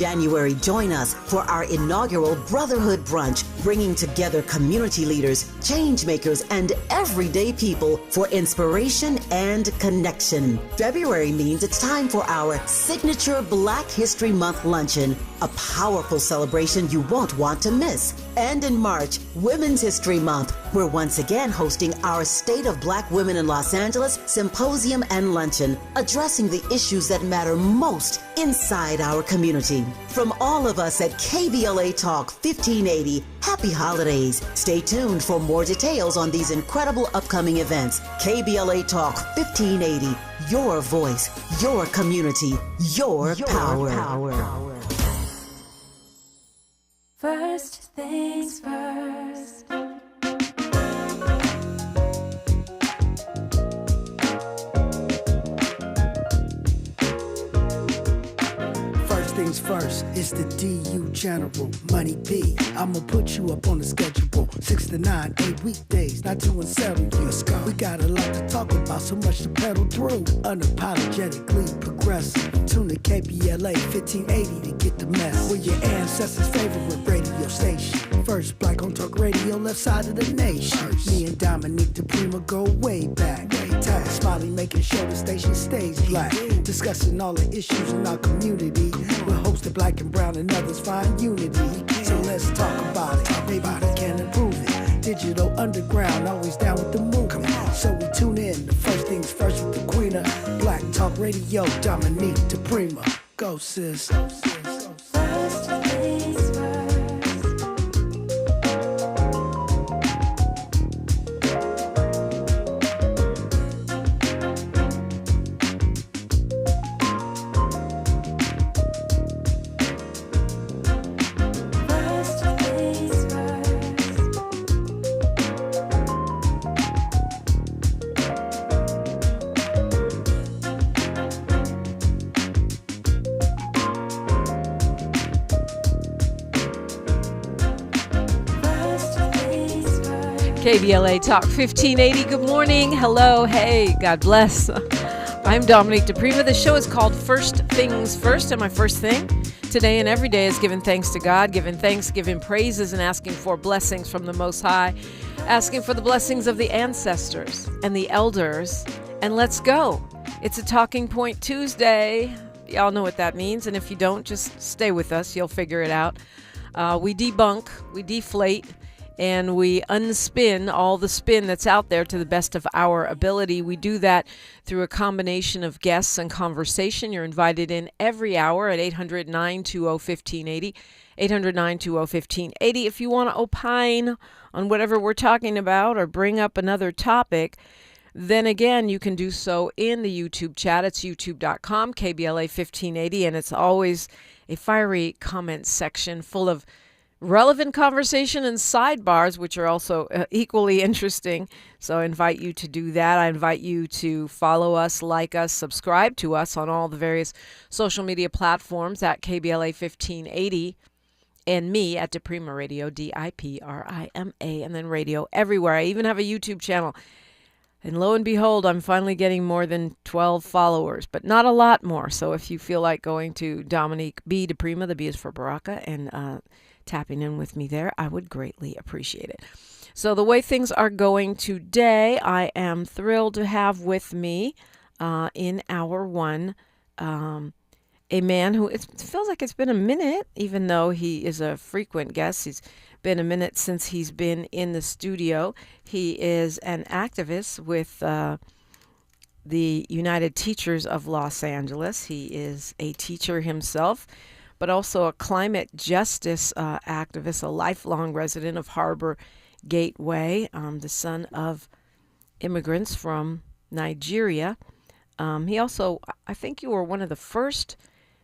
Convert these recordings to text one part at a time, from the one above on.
January, join us for our inaugural Brotherhood Brunch, bringing together community leaders, change makers, and everyday people for inspiration and connection. February means it's time for our signature Black History Month luncheon, a powerful celebration you won't want to miss. And in March, Women's History Month, we're once again hosting our State of Black Women in Los Angeles Symposium and Luncheon, addressing the issues that matter most inside our community. From all of us at KBLA Talk 1580, happy holidays. Stay tuned for more details on these incredible upcoming events. KBLA Talk 1580, your voice, your community, your power. First things first. Things first, it's the DU General, Money B. I'ma put you up on the schedule, 6 to 9, 8 weekdays, not 2 and 7 years. We got a lot to talk about, so much to pedal through. Unapologetically progressive. Tune to KBLA 1580 to get the mess. We're your ancestors' favorite radio station. First black on talk radio, left side of the nation. Me and Dominique DePrima go way back. Tag Smiley making sure the station stays black. Discussing all the issues in our community. We're hosted black and brown and others find unity. So let's talk about it. Maybe we can improve it. Digital underground, always down with the move. So we tune in. The first things first with the queen of Black Talk Radio, Dominique DePrima. Go sis. First things first. KBLA Talk 1580. Good morning. Hello. Hey. God bless. I'm Dominique DePrima. The show is called First Things First, and my first thing today and every day is giving thanks to God, giving thanks, giving praises, and asking for blessings from the Most High, asking for the blessings of the ancestors and the elders. And let's go. It's a Talking Point Tuesday. Y'all know what that means, and if you don't, just stay with us. You'll figure it out. We debunk, we deflate, and we unspin all the spin that's out there to the best of our ability. We do that through a combination of guests and conversation. You're invited in every hour at 800-920-1580, 800-920-1580. If you want to opine on whatever we're talking about or bring up another topic, then again, you can do so in the YouTube chat. It's youtube.com, KBLA 1580, and it's always a fiery comment section full of relevant conversation and sidebars, which are also equally interesting. So I invite you to do that. I invite you to follow us, like us, subscribe to us on all the various social media platforms at KBLA 1580 and me at DePrima Radio, DIPRIMA, and then radio everywhere. I even have a YouTube channel. And lo and behold, I'm finally getting more than 12 followers, but not a lot more. So if you feel like going to Dominique B. DePrima, the B is for Baraka, and tapping in with me there, I would greatly appreciate it. So the way things are going today, I am thrilled to have with me in hour one a man who, it feels like it's been a minute, even though he is a frequent guest. He's been a minute since he's been in the studio. He is an activist with the United Teachers of Los Angeles. He is a teacher himself, but also a climate justice activist, a lifelong resident of Harbor Gateway, the son of immigrants from Nigeria. He also, I think you were one of the first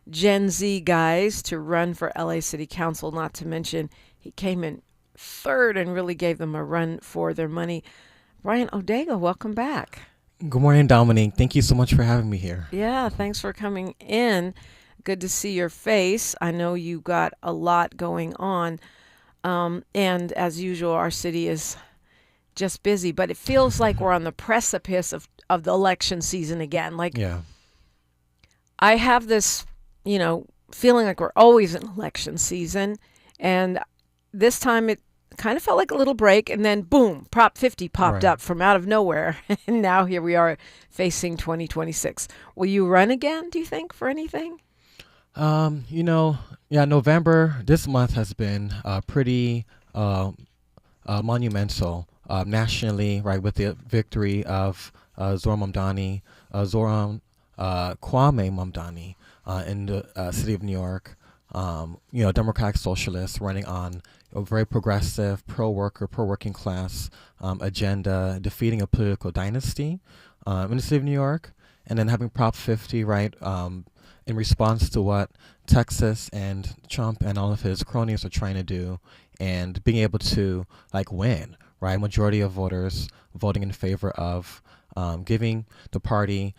Gen Z guys to run for LA City Council, not to mention he came in third and really gave them a run for their money. Bryant Odega, welcome back. Good morning, Dominique. Thank you so much for having me here. Yeah, thanks for coming in. Good to see your face. I know you got a lot going on. And as usual, our city is just busy, but it feels like we're on the precipice of the election season again. Like, yeah. I have this, feeling like we're always in election season. And this time it kind of felt like a little break, and then boom, Prop 50 popped up from out of nowhere. And now here we are facing 2026. Will you run again, do you think, for anything? November, this month has been pretty monumental nationally, right, with the victory of Zoran Kwame Mamdani in the city of New York. Democratic socialists running on a very progressive, pro-worker, pro-working class agenda, defeating a political dynasty in the city of New York, and then having Prop 50, right, in response to what Texas and Trump and all of his cronies are trying to do, and being able to win, right, majority of voters voting in favor of giving the party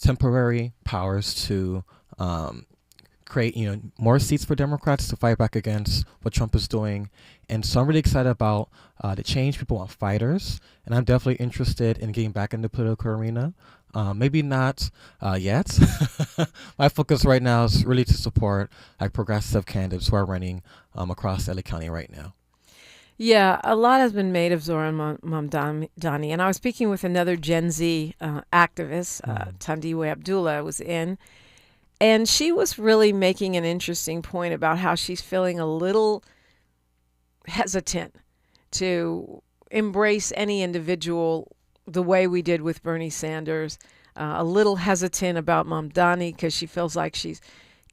temporary powers to create more seats for Democrats to fight back against what Trump is doing. And so I'm really excited about the change. People want fighters, and I'm definitely interested in getting back in the political arena. Maybe not yet. My focus right now is really to support progressive candidates who are running across LA County right now. Yeah, a lot has been made of Zoran Mamdani, and I was speaking with another Gen Z activist, Tandiwe Abdullah was in, and she was really making an interesting point about how she's feeling a little hesitant to embrace any individual the way we did with Bernie Sanders, a little hesitant about Mamdani because she feels like she's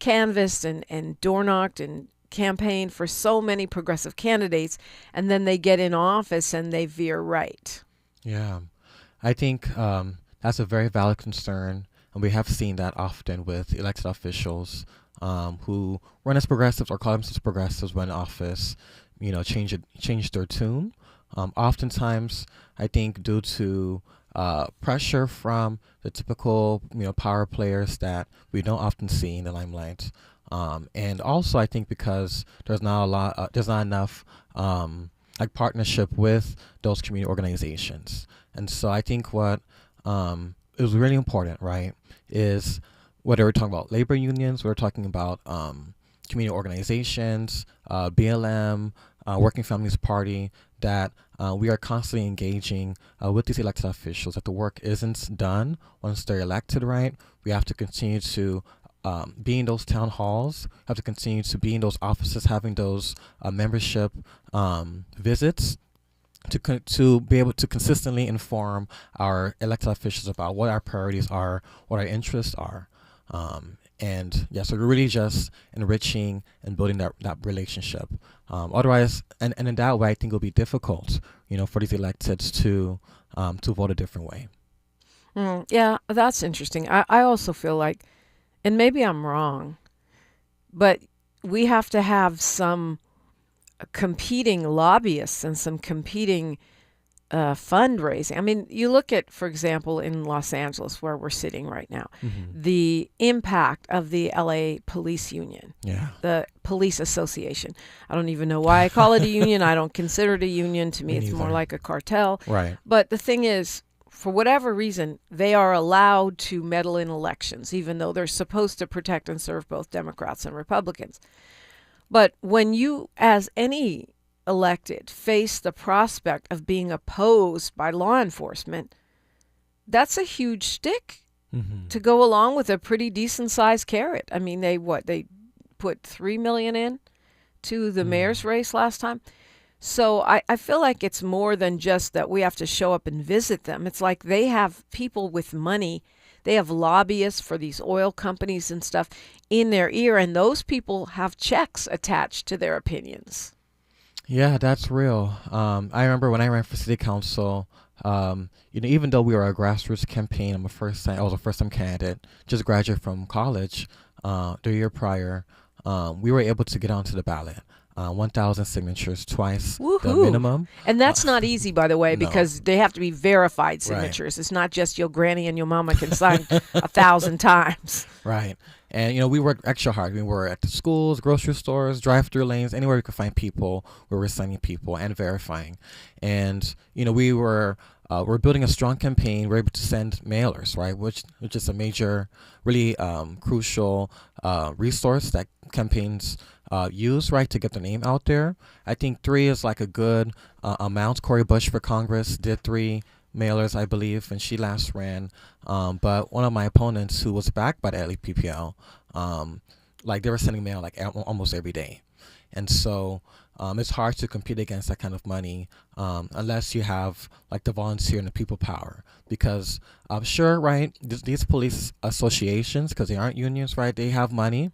canvassed and door-knocked and campaigned for so many progressive candidates, and then they get in office and they veer right. Yeah, I think that's a very valid concern, and we have seen that often with elected officials who run as progressives or call themselves progressives when in office, change their tune. Oftentimes, I think due to pressure from the typical power players that we don't often see in the limelight. And also, I think because there's not enough partnership with those community organizations, and so I think what is really important, right, is whether we're talking about labor unions, we're talking about community organizations, BLM, Working Families Party, that we are constantly engaging with these elected officials. That the work isn't done once they're elected, right? We have to continue to be in those town halls, have to continue to be in those offices, having those membership visits to be able to consistently inform our elected officials about what our priorities are, what our interests are. So we're really just enriching and building that relationship. Otherwise, and in that way, I think it'll be difficult, for these electeds to vote a different way. Yeah, that's interesting. I also feel like, and maybe I'm wrong, but we have to have some competing lobbyists and some competing fundraising. I mean, you look at, for example, in Los Angeles, where we're sitting right now, the impact of the LA Police Union, the Police Association. I don't even know why I call it a union. I don't consider it a union. To me, it's more like a cartel. Right. But the thing is, for whatever reason, they are allowed to meddle in elections, even though they're supposed to protect and serve both Democrats and Republicans. But when you, as any elected, face the prospect of being opposed by law enforcement, that's a huge stick to go along with a pretty decent sized carrot. I mean, they put $3 million in to the mayor's race last time. So I feel like it's more than just that we have to show up and visit them. It's like they have people with money. They have lobbyists for these oil companies and stuff in their ear, and those people have checks attached to their opinions. Yeah, that's real. I remember when I ran for city council, even though we were a grassroots campaign, I was a first-time candidate, just graduated from college the year prior, we were able to get onto the ballot. 1,000 signatures, twice the minimum. And that's not easy, by the way, No. because they have to be verified signatures. Right. It's not just your granny and your mama can sign 1,000 times. Right. And, we worked extra hard. We were at the schools, grocery stores, drive-through lanes, anywhere we could find people, we were signing people and verifying. And, we're building a strong campaign. We're able to send mailers, right, which is a major, really crucial resource that campaigns use, right, to get their name out there. I think 3 is like a good amount. Cori Bush for Congress did 3 mailers, I believe, when she last ran. But one of my opponents, who was backed by the LEPPL, they were sending mail almost every day. And so it's hard to compete against that kind of money unless you have the volunteer and the people power. Because I'm sure, right, these police associations, because they aren't unions, right, they have money,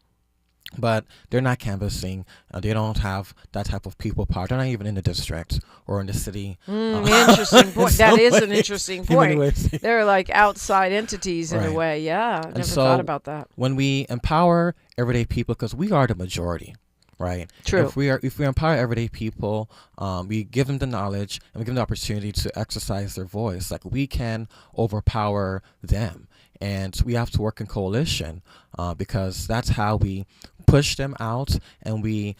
but they're not canvassing. They don't have that type of people power. They're not even in the district or in the city. Interesting point. That is an interesting point. They're They're like outside entities in a way. Yeah, I never thought about that. When we empower everyday people, because we are the majority, right? True. If we empower everyday people, we give them the knowledge and we give them the opportunity to exercise their voice. We can overpower them. And we have to work in coalition because that's how we push them out and we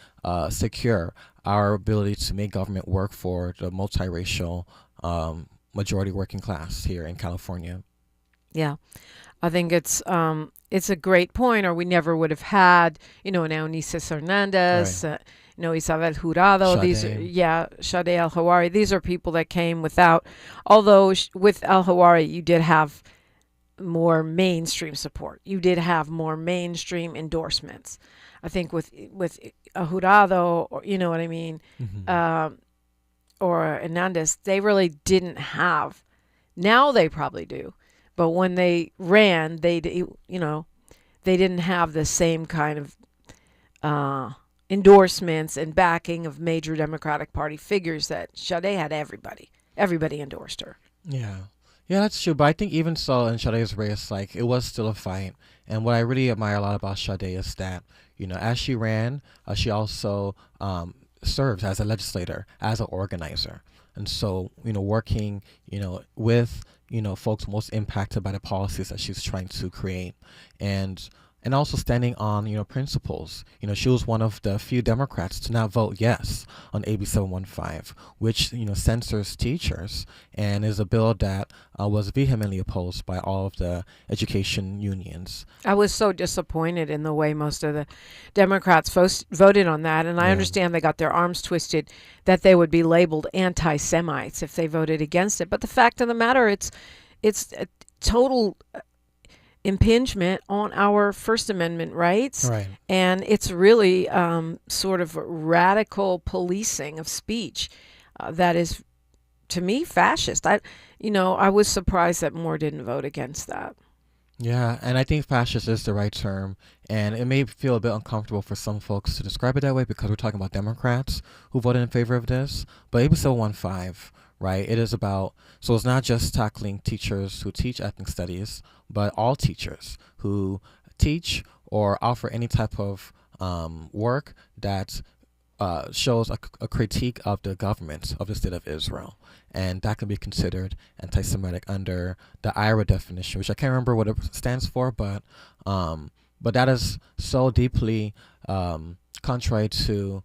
secure our ability to make government work for the multiracial majority working class here in California. Yeah, I think it's a great point, or we never would have had, now Nices Hernandez, Right. Isabel Jurado, Sade. Sade Al-Hawari. These are people that came without, although with Al-Hawari you did have more mainstream support. You did have more mainstream endorsements. I think with Jurado, or you know what I mean, or Hernandez, they really didn't have. Now they probably do, but when they ran, they didn't have the same kind of endorsements and backing of major Democratic Party figures that Sade had. Everybody endorsed her. Yeah, that's true. But I think even so, in Sade's race, it was still a fight. And what I really admire a lot about Sade is that, as she ran, she also serves as a legislator, as an organizer. And so, working, with, folks most impacted by the policies that she's trying to create. And also standing on, principles. She was one of the few Democrats to not vote yes on AB 715, which, censors teachers, and is a bill that was vehemently opposed by all of the education unions. I was so disappointed in the way most of the Democrats voted on that, and I understand they got their arms twisted that they would be labeled anti-Semites if they voted against it. But the fact of the matter, it's a total impingement on our First Amendment rights, Right. And it's really sort of radical policing of speech that is, to me, fascist. I was surprised that more didn't vote against that. Yeah, and I think fascist is the right term, and it may feel a bit uncomfortable for some folks to describe it that way because we're talking about Democrats who voted in favor of this, but AB 715, right, it is about, so it's not just tackling teachers who teach ethnic studies, but all teachers who teach or offer any type of work that shows a critique of the government of the state of Israel. And that can be considered anti-Semitic under the IRA definition, which I can't remember what it stands for, but that is so deeply contrary to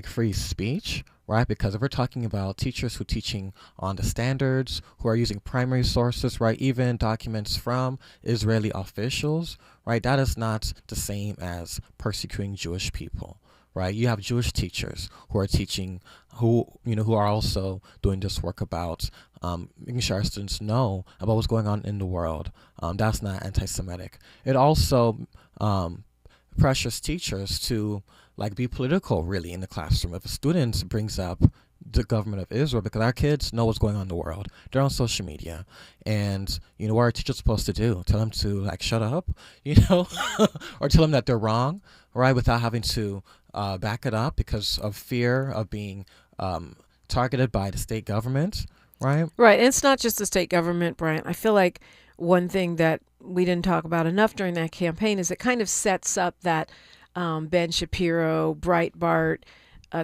free speech, right? Because if we're talking about teachers who are teaching on the standards, who are using primary sources, right, even documents from Israeli officials, right, that is not the same as persecuting Jewish people, right? You have Jewish teachers who are teaching, who are also doing this work about making sure our students know about what's going on in the world. That's not anti-Semitic. It also pressures teachers to be political, really, in the classroom. If a student brings up the government of Israel, because our kids know what's going on in the world, they're on social media, and what are teachers supposed to do? Tell them to shut up, or tell them that they're wrong, right? Without having to back it up because of fear of being targeted by the state government, right? Right. And it's not just the state government, Bryant. I feel like one thing that we didn't talk about enough during that campaign is it kind of sets up that Ben Shapiro, Breitbart,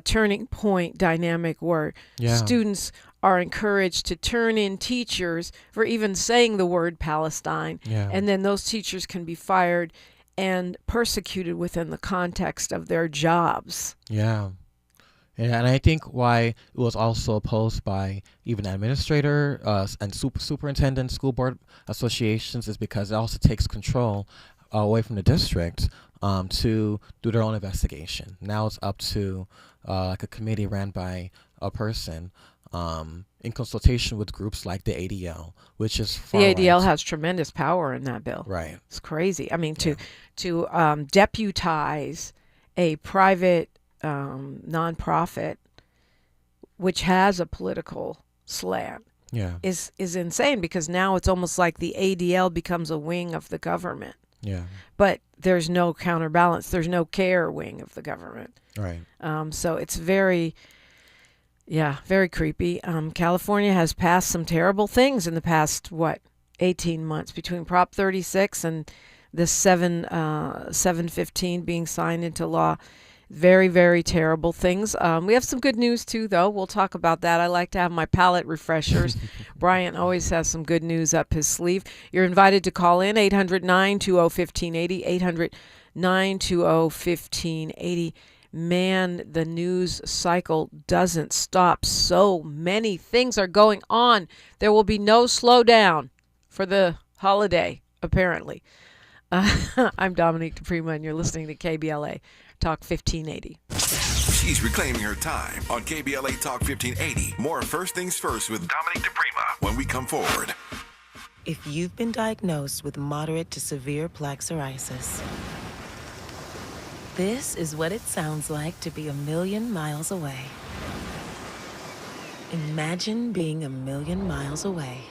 turning point dynamic where students are encouraged to turn in teachers for even saying the word Palestine. Yeah. And then those teachers can be fired and persecuted within the context of their jobs. Yeah. Yeah, and I think why it was also opposed by even administrator and superintendent school board associations is because it also takes control away from the district to do their own investigation. Now it's up to like a committee ran by a person in consultation with groups like the ADL, which is far The ADL right. has tremendous power in that bill. Right. It's crazy. I mean, to deputize a private nonprofit, which has a political slant, Yeah. is insane, because now it's almost like the ADL becomes a wing of the government. Yeah. But there's no counterbalance. There's no care wing of the government. Right. So it's very creepy. California has passed some terrible things in the past, 18 months, between Prop 36 and this 715 being signed into law. Very, very terrible things. We have some good news, too, though. We'll talk about that. I like to have my palate refreshers. Bryant always has some good news up his sleeve. You're invited to call in 800-920-1580, 800-920-1580. Man, the news cycle doesn't stop. So many things are going on. There will be no slowdown for the holiday, apparently. I'm Dominique DePrima, and you're listening to KBLA Talk 1580. She's reclaiming her time on KBLA Talk 1580. More First Things First with Dominique DePrima when we come forward. If you've been diagnosed with moderate to severe plaque psoriasis, this is what it sounds like to be 1,000,000 miles away. Imagine being 1,000,000 miles away.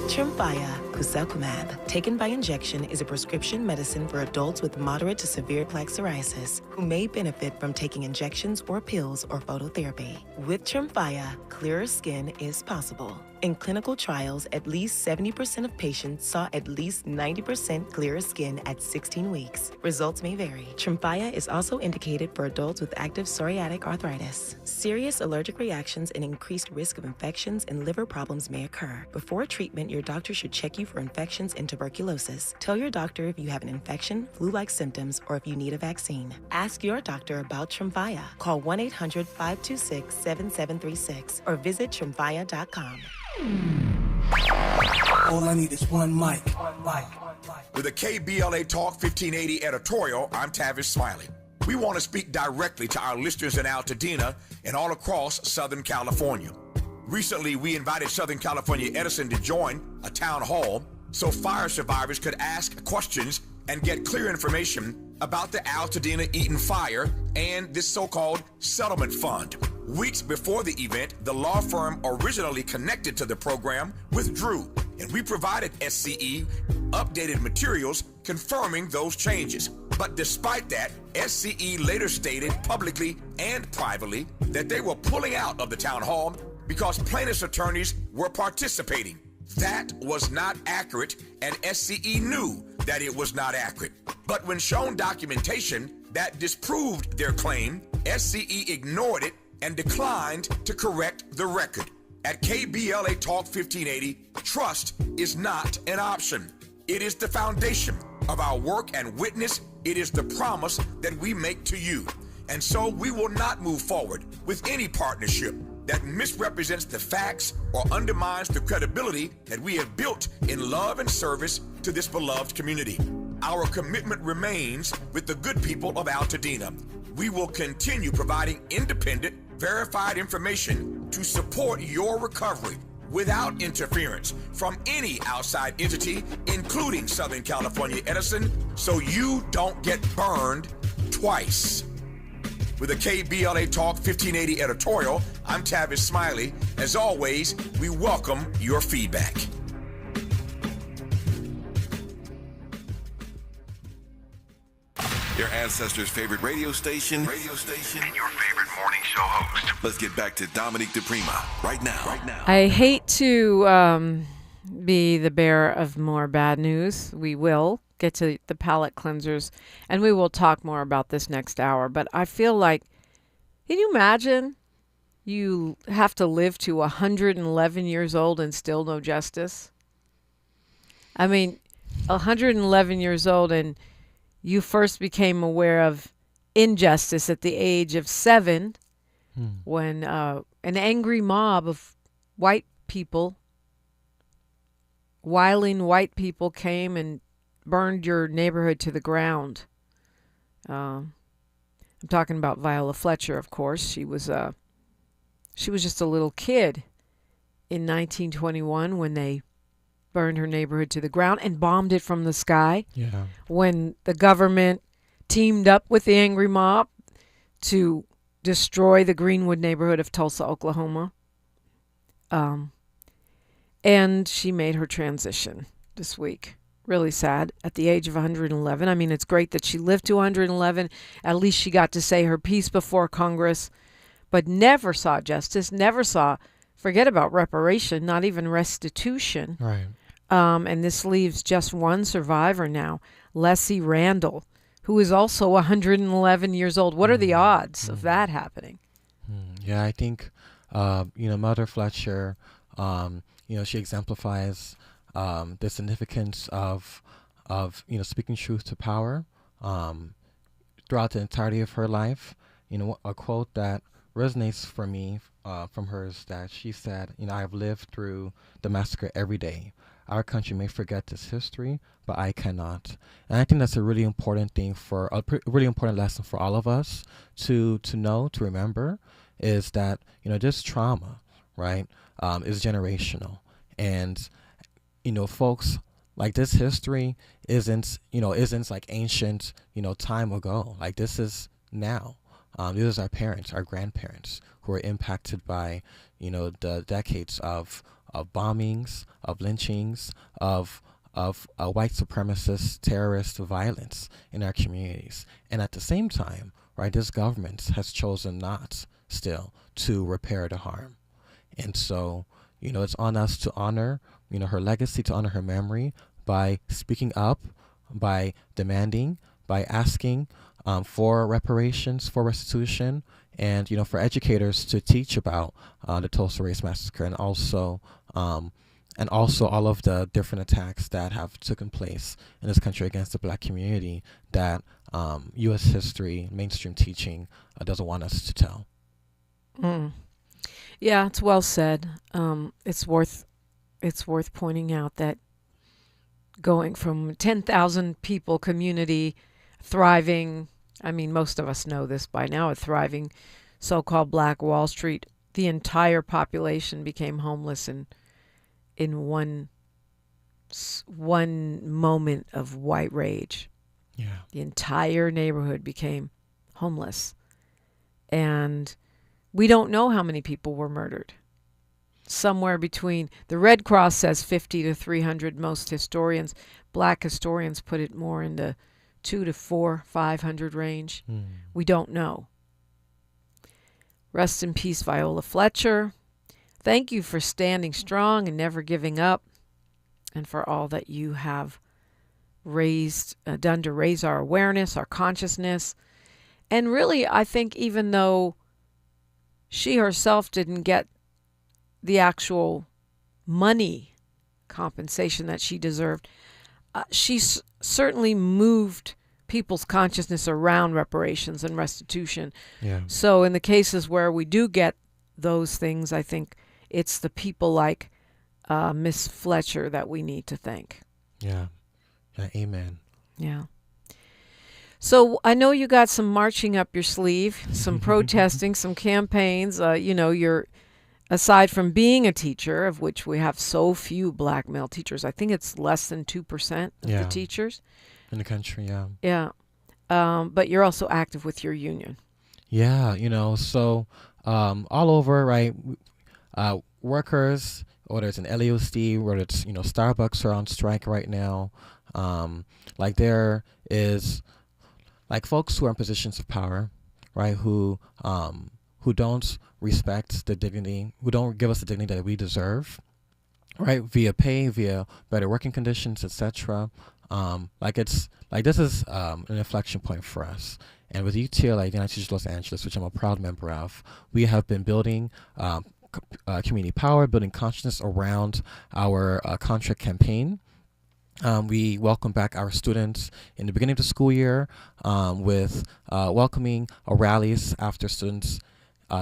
Tremfya guselkumab, taken by injection, is a prescription medicine for adults with moderate to severe plaque psoriasis who may benefit from taking injections or pills or phototherapy. With Tremfya, clearer skin is possible. In clinical trials, at least 70% of patients saw at least 90% clearer skin at 16 weeks. Results may vary. Tremfya is also indicated for adults with active psoriatic arthritis. Serious allergic reactions and increased risk of infections and liver problems may occur. Before treatment, your doctor should check you for infections and tuberculosis. Tell your doctor if you have an infection, flu-like symptoms, or if you need a vaccine. Ask your doctor about Tremfya. Call 1-800-526-7736 or visit tremfya.com. All I need is one mic. With a KBLA Talk 1580 editorial, I'm Tavis Smiley. We want to speak directly to our listeners in Altadena and all across Southern California. Recently, we invited Southern California Edison to join a town hall so fire survivors could ask questions and get clear information about the Altadena Eaton fire and this so-called settlement fund. Weeks before the event, the law firm originally connected to the program withdrew, and we provided SCE updated materials confirming those changes. But despite that, SCE later stated publicly and privately that they were pulling out of the town hall because plaintiffs' attorneys were participating. That was not accurate, and SCE knew that it was not accurate. But when shown documentation that disproved their claim, SCE ignored it and declined to correct the record. At KBLA Talk 1580, trust is not an option. It is the foundation of our work and witness. It is the promise that we make to you. And so we will not move forward with any partnership that misrepresents the facts or undermines the credibility that we have built in love and service to this beloved community. Our commitment remains with the good people of Altadena. We will continue providing independent, verified information to support your recovery without interference from any outside entity, including Southern California Edison, so you don't get burned twice. With a KBLA Talk 1580 editorial, I'm Tavis Smiley. As always, we welcome your feedback. Your ancestors' favorite radio station, and your favorite morning show host. Let's get back to Dominique DePrima right now. I hate to be the bearer of more bad news. We will get to the palate cleansers, and we will talk more about this next hour. But I feel like, can you imagine you have to live to 111 years old and still no justice? I mean, 111 years old, and you first became aware of injustice at the age of 7 when an angry mob of wiling white people came and burned your neighborhood to the ground. I'm talking about Viola Fletcher, of course. She was just a little kid in 1921 when they burned her neighborhood to the ground and bombed it from the sky. Yeah. When the government teamed up with the angry mob to destroy the Greenwood neighborhood of Tulsa, Oklahoma. And she made her transition this week. Really sad at the age of 111. I mean, it's great that she lived to 111. At least she got to say her piece before Congress, but never saw justice, forget about reparation, not even restitution. Right. And this leaves just one survivor now, Leslie Randall, who is also 111 years old. What are the odds of that happening? Yeah, I think, Mother Fletcher, she exemplifies the significance of speaking truth to power throughout the entirety of her life. A quote that resonates for me from her is that she said, I have lived through the massacre every day. Our country may forget this history, but I cannot. And I think that's a really important thing really important lesson for all of us to know, to remember, is that, this trauma, right, is generational. And, folks, like, this history isn't like ancient, time ago. Like, this is now. These are our parents, our grandparents, who are impacted by, the decades of bombings, of lynchings, of white supremacist terrorist violence in our communities. And at the same time, right, this government has chosen not still to repair the harm. And so, it's on us to honor, her legacy, to honor her memory by speaking up, by demanding, by asking for reparations, for restitution, and, for educators to teach about the Tulsa Race Massacre, and also all of the different attacks that have taken place in this country against the Black community that U.S. history, mainstream teaching doesn't want us to tell. Yeah, it's well said. It's worth pointing out that going from 10,000 people community, thriving, I mean, most of us know this by now, a thriving so-called Black Wall Street, the entire population became homeless in one moment of white rage. Yeah. The entire neighborhood became homeless. And we don't know how many people were murdered. Somewhere between, the Red Cross says 50 to 300. Most historians, Black historians, put it more in the 200 to 500 range. We don't know. Rest in peace, Viola Fletcher. Thank you for standing strong and never giving up, and for all that you have done to raise our awareness, our consciousness. And really, I think even though she herself didn't get the actual money compensation that she deserved, she certainly moved people's consciousness around reparations and restitution. Yeah. So in the cases where we do get those things, I think it's the people like Miss Fletcher that we need to thank. Yeah. Amen. Yeah. So I know you got some marching up your sleeve, some protesting, some campaigns. You're, aside from being a teacher, of which we have so few Black male teachers, I think it's less than 2% of the teachers in the country. Yeah. Yeah. But you're also active with your union. Yeah. So all over, right? Workers, whether it's an LAOC, whether it's, Starbucks are on strike right now. Like there is, like, folks who are in positions of power, right? Who don't respect the dignity, who don't give us the dignity that we deserve, right? Via pay, via better working conditions, etc. This is an inflection point for us. And with UTLA, United Teachers Los Angeles, which I'm a proud member of, we have been building community power, building consciousness around our contract campaign. We welcome back our students in the beginning of the school year with welcoming rallies after students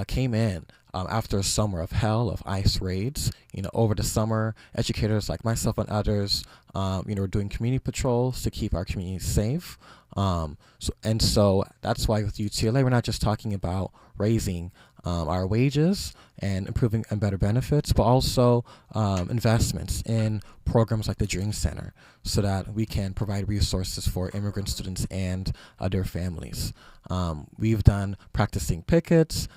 came in after a summer of hell, of ICE raids. Over the summer, educators like myself and others, were doing community patrols to keep our communities safe. So that's why with UTLA, we're not just talking about raising our wages and improving and better benefits, but also investments in programs like the Dream Center so that we can provide resources for immigrant students and their families. We've done practicing pickets,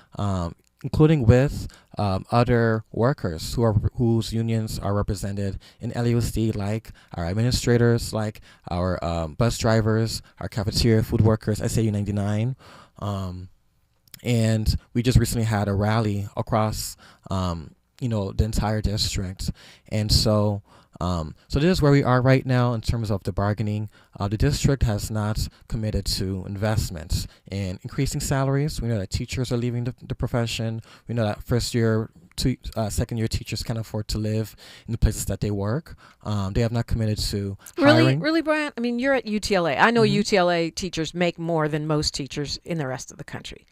including with other workers whose unions are represented in LUSD, like our administrators, like our bus drivers, our cafeteria food workers, SAU 99. And we just recently had a rally across, the entire district. And so this is where we are right now in terms of the bargaining. The district has not committed to investments in increasing salaries. We know that teachers are leaving the profession. We know that second-year teachers can't afford to live in the places that they work. They have not committed to hiring. Really, Bryant? I mean, you're at UTLA. I know UTLA teachers make more than most teachers in the rest of the country.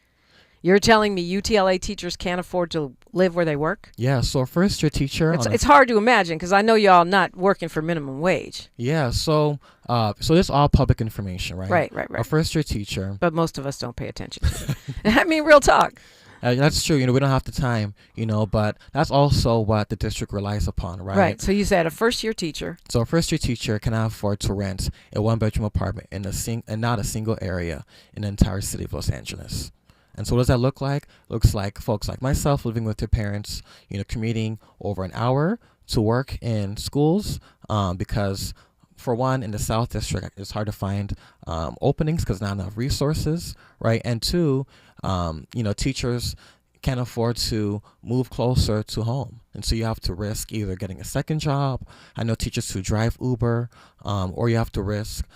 You're telling me UTLA teachers can't afford to live where they work? Yeah, so a first-year teacher... It's hard to imagine because I know y'all not working for minimum wage. Yeah, so this is all public information, right? Right. A first-year teacher... But most of us don't pay attention to it. I mean, real talk. That's true. We don't have the time, but that's also what the district relies upon, right? Right. So you said a first-year teacher. So a first-year teacher cannot afford to rent a one-bedroom apartment in not a single area in the entire city of Los Angeles. And so what does that look like? Looks like folks like myself living with their parents, commuting over an hour to work in schools because, for one, in the South District, it's hard to find openings because not enough resources, right? And two, teachers can't afford to move closer to home. And so you have to risk either getting a second job. I know teachers who drive Uber, or you have to risk,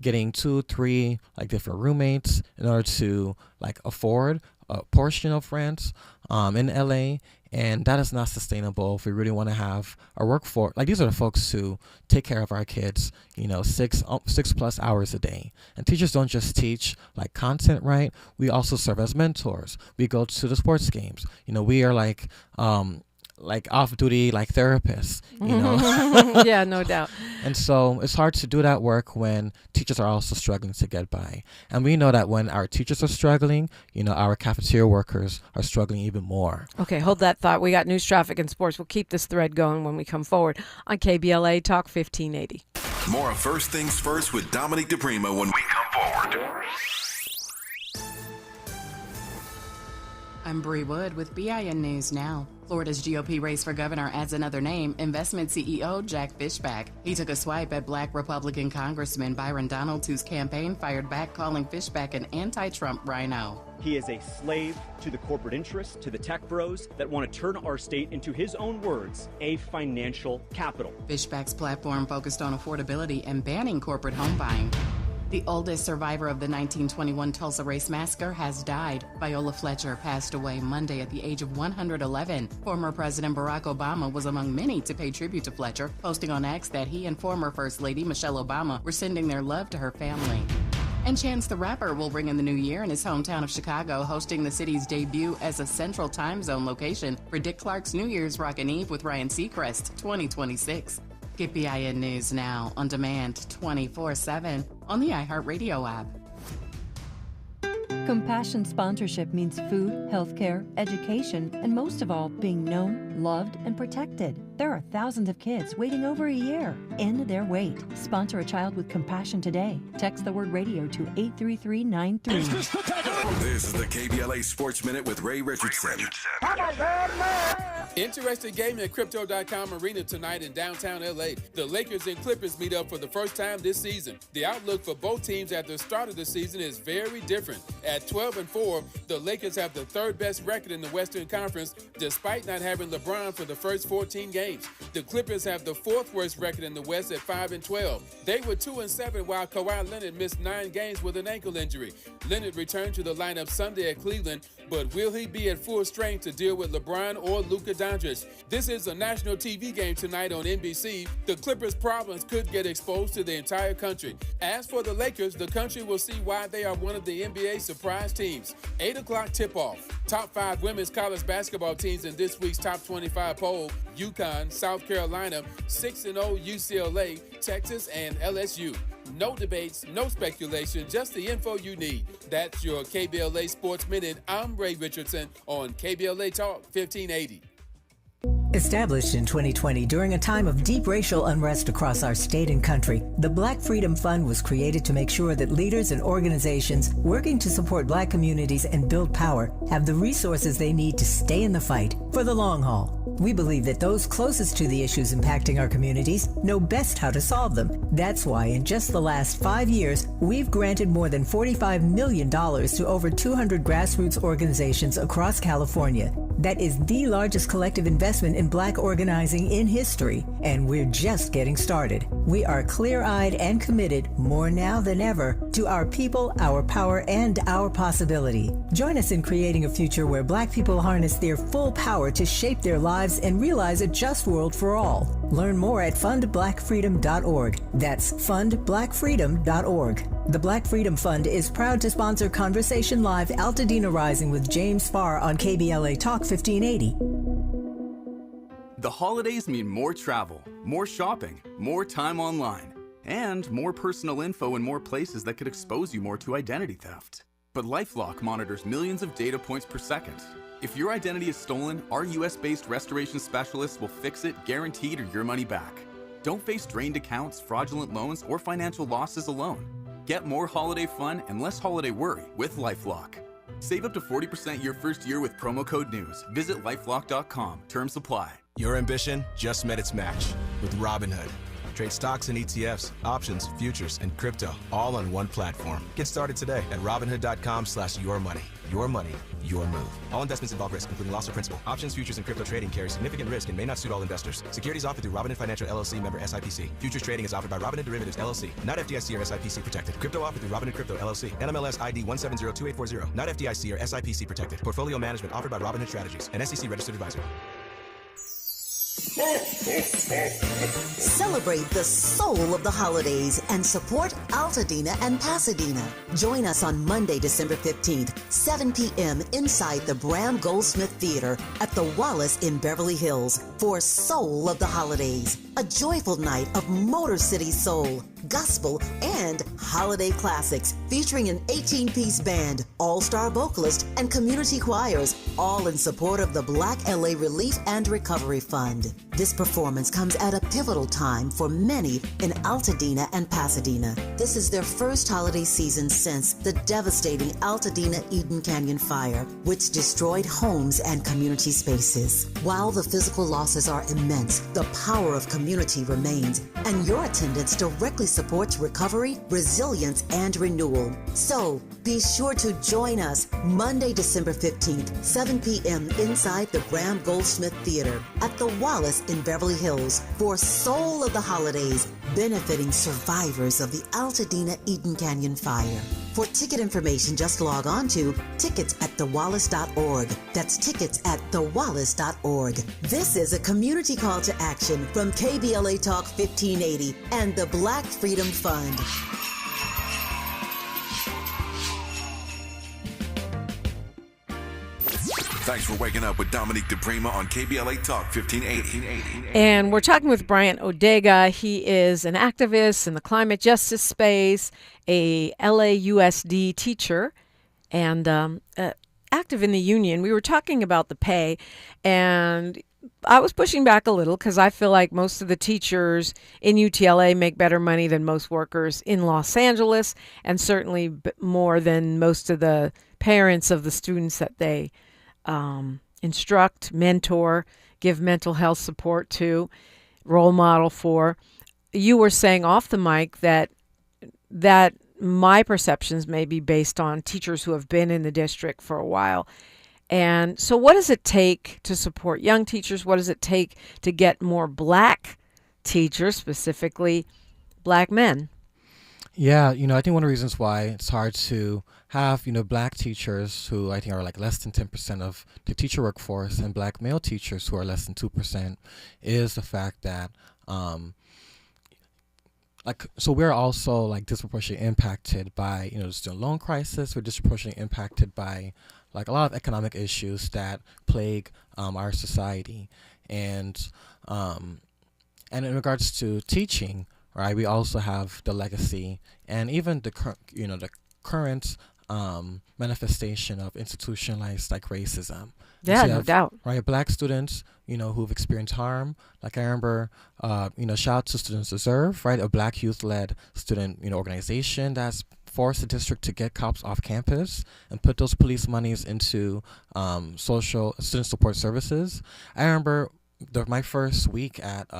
getting 2-3 different roommates in order to afford a portion of rent in LA, and that is not sustainable if we really want to have a workforce. These are the folks who take care of our kids 6+ hours a day. And teachers don't just teach content, right? We also serve as mentors. We go to the sports games. We are off-duty therapists, Yeah, no doubt. And so it's hard to do that work when teachers are also struggling to get by. And we know that when our teachers are struggling, our cafeteria workers are struggling even more. Okay, hold that thought. We got news, traffic, and sports. We'll keep this thread going when we come forward on KBLA Talk 1580. More of First Things First with Dominique DePrima when we come forward. I'm Bree Wood with BIN News Now. Florida's GOP race for governor adds another name, investment CEO Jack Fishback. He took a swipe at Black Republican Congressman Byron Donalds, whose campaign fired back calling Fishback an anti-Trump rhino. He is a slave to the corporate interests, to the tech bros that want to turn our state into, his own words, a financial capital. Fishback's platform focused on affordability and banning corporate home buying. The oldest survivor of the 1921 Tulsa Race Massacre has died. Viola Fletcher passed away Monday at the age of 111. Former President Barack Obama was among many to pay tribute to Fletcher, posting on X that he and former First Lady Michelle Obama were sending their love to her family. And Chance the Rapper will ring in the new year in his hometown of Chicago, hosting the city's debut as a central time zone location for Dick Clark's New Year's Rockin' Eve with Ryan Seacrest 2026. Get BIN News Now on demand 24/7 on the iHeartRadio app. Compassion sponsorship means food, healthcare, education, and most of all, being known, loved, and protected. There are thousands of kids waiting over a year. End their wait. Sponsor a child with compassion today. Text the word radio to 83393. This is the KBLA Sports Minute with Ray Richardson. Interesting game at Crypto.com Arena tonight in downtown LA. The Lakers and Clippers meet up for the first time this season. The outlook for both teams at the start of the season is very different. At 12-4, the Lakers have the third best record in the Western Conference, despite not having LeBron for the first 14 games. games. The Clippers have the fourth worst record in the West at 5-12. They were 2-7 while Kawhi Leonard missed 9 games with an ankle injury. Leonard returned to the lineup Sunday at Cleveland, but will he be at full strength to deal with LeBron or Luka Doncic? This is a national TV game tonight on NBC. The Clippers' problems could get exposed to the entire country. As for the Lakers, the country will see why they are one of the NBA's surprise teams. 8 o'clock tip-off. Top 5 women's college basketball teams in this week's top 25 poll: UConn, South Carolina, 6-0 UCLA, Texas, and LSU. No debates, no speculation, just the info you need. That's your KBLA Sports Minute. I'm Ray Richardson on KBLA Talk 1580. Established in 2020 during a time of deep racial unrest across our state and country, the Black Freedom Fund was created to make sure that leaders and organizations working to support Black communities and build power have the resources they need to stay in the fight for the long haul. We believe that those closest to the issues impacting our communities know best how to solve them. That's why in just the last 5 years, we've granted more than $45 million to over 200 grassroots organizations across California. That is the largest collective investment in Black organizing in history, and we're just getting started. We are clear-eyed and committed, more now than ever, to our people, our power, and our possibility. Join us in creating a future where Black people harness their full power to shape their lives and realize a just world for all. Learn more at fundblackfreedom.org. That's fundblackfreedom.org. The Black Freedom Fund is proud to sponsor Conversation Live Altadena Rising with James Farr on KBLA Talk 1580. The holidays mean more travel, more shopping, more time online, and more personal info in more places that could expose you more to identity theft. But LifeLock monitors millions of data points per second. If your identity is stolen, our US-based restoration specialists will fix it, guaranteed, or your money back. Don't face drained accounts, fraudulent loans, or financial losses alone. Get more holiday fun and less holiday worry with LifeLock. Save up to 40% your first year with promo code NEWS. Visit lifelock.com. Terms apply. Your ambition just met its match with Robinhood. Trade stocks and ETFs, options, futures, and crypto all on one platform. Get started today at Robinhood.com/yourmoney. Your money, your move. All investments involve risk, including loss of principal. Options, futures, and crypto trading carry significant risk and may not suit all investors. Securities offered through Robinhood Financial LLC, member SIPC. Futures trading is offered by Robinhood Derivatives LLC, not FDIC or SIPC protected. Crypto offered through Robinhood Crypto LLC, NMLS ID 1702840, not FDIC or SIPC protected. Portfolio management offered by Robinhood Strategies, an SEC registered advisor. Celebrate the soul of the holidays and support Altadena and Pasadena. Join us on Monday, December 15th, 7 p.m. inside the Bram Goldsmith Theater at the Wallace in Beverly Hills for Soul of the Holidays, a joyful night of Motor City soul, gospel, and holiday classics featuring an 18-piece band, all-star vocalist, and community choirs, all in support of the Black LA Relief and Recovery Fund. This performance comes at a pivotal time for many in Altadena and Pasadena. This is their first holiday season since the devastating Altadena Eden Canyon fire, which destroyed homes and community spaces. While the physical losses are immense, the power of community remains, and your attendance directly supports recovery, resilience, and renewal. So, be sure to join us Monday, December 15th, 7 p.m. inside the Bram Goldsmith Theater at the Wallace in Beverly Hills for Soul of the Holidays, benefiting survivors of the Altadena Eden Canyon fire. For ticket information, just log on to tickets@thewallace.org. That's tickets@thewallace.org. This is a community call to action from KBLA Talk 1580 and the Black Freedom Fund. Thanks for waking up with Dominique DePrima on KBLA Talk 1580. And we're talking with Bryant Odega. He is an activist in the climate justice space, a LAUSD teacher, and active in the union. We were talking about the pay, and I was pushing back a little because I feel like most of the teachers in UTLA make better money than most workers in Los Angeles, and certainly more than most of the parents of the students that they instruct, mentor, give mental health support to, role model for. You were saying off the mic that my perceptions may be based on teachers who have been in the district for a while. And so what does it take to support young teachers? What does it take to get more black teachers, specifically black men? Yeah, I think one of the reasons why it's hard to have, black teachers who I think are like less than 10% of the teacher workforce and black male teachers who are less than 2% is the fact that, so we're also like disproportionately impacted by, the student loan crisis. We're disproportionately impacted by like a lot of economic issues that plague our society. And in regards to teaching, right, we also have the legacy and even the current manifestation of institutionalized like racism. Yeah, So you no have, doubt. right, black students, who've experienced harm. Like I remember, shout out to Students Deserve, right, a black youth-led student, organization that's forced the district to get cops off campus and put those police monies into social student support services. I remember my first week at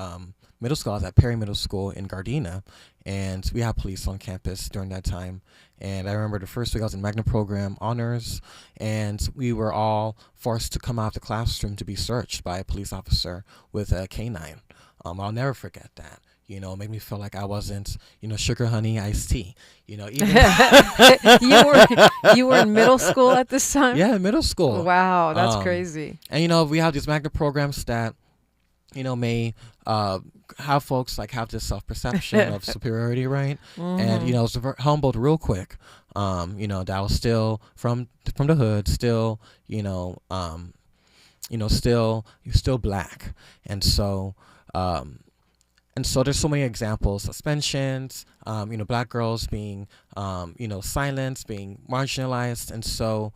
middle school. I was at Perry Middle School in Gardena, and we had police on campus during that time. And I remember the first week I was in Magna Program Honors, and we were all forced to come out of the classroom to be searched by a police officer with a canine. I'll never forget that. It made me feel like I wasn't, sugar, honey, iced tea. Even you were in middle school at this time? Yeah, middle school. Wow, that's crazy. And we have these Magna programs that may have folks like have this self-perception of superiority, right? Mm-hmm. And was humbled real quick. That I was still from the hood, still still black, and so there's so many examples: suspensions, black girls being silenced, being marginalized, and so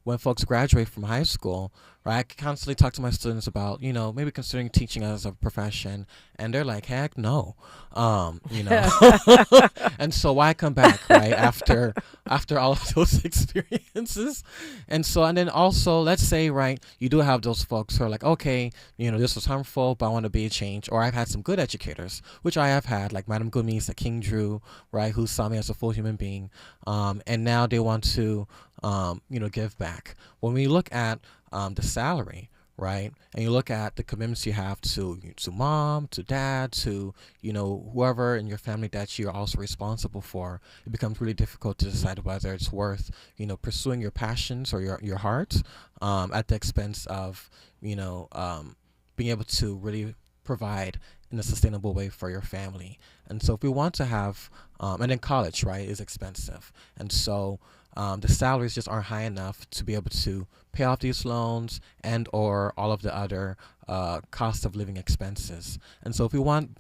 when folks graduate from high school, right, I constantly talk to my students about, maybe considering teaching as a profession, and they're like, heck no, and so why come back, right, after all of those experiences? And then also, let's say, right, you do have those folks who are like, okay, this was harmful, but I want to be a change. Or I've had some good educators, which I have had, like Madam Gumis at King Drew, right, who saw me as a full human being, and now they want to give back. When we look at the salary, right, and you look at the commitments you have to mom, to dad, to whoever in your family that you're also responsible for, it becomes really difficult to decide whether it's worth pursuing your passions or your heart at the expense of being able to really provide in a sustainable way for your family. And so if we want to have and then college, right, is expensive, and so the salaries just aren't high enough to be able to pay off these loans and or all of the other cost of living expenses. And so if we want,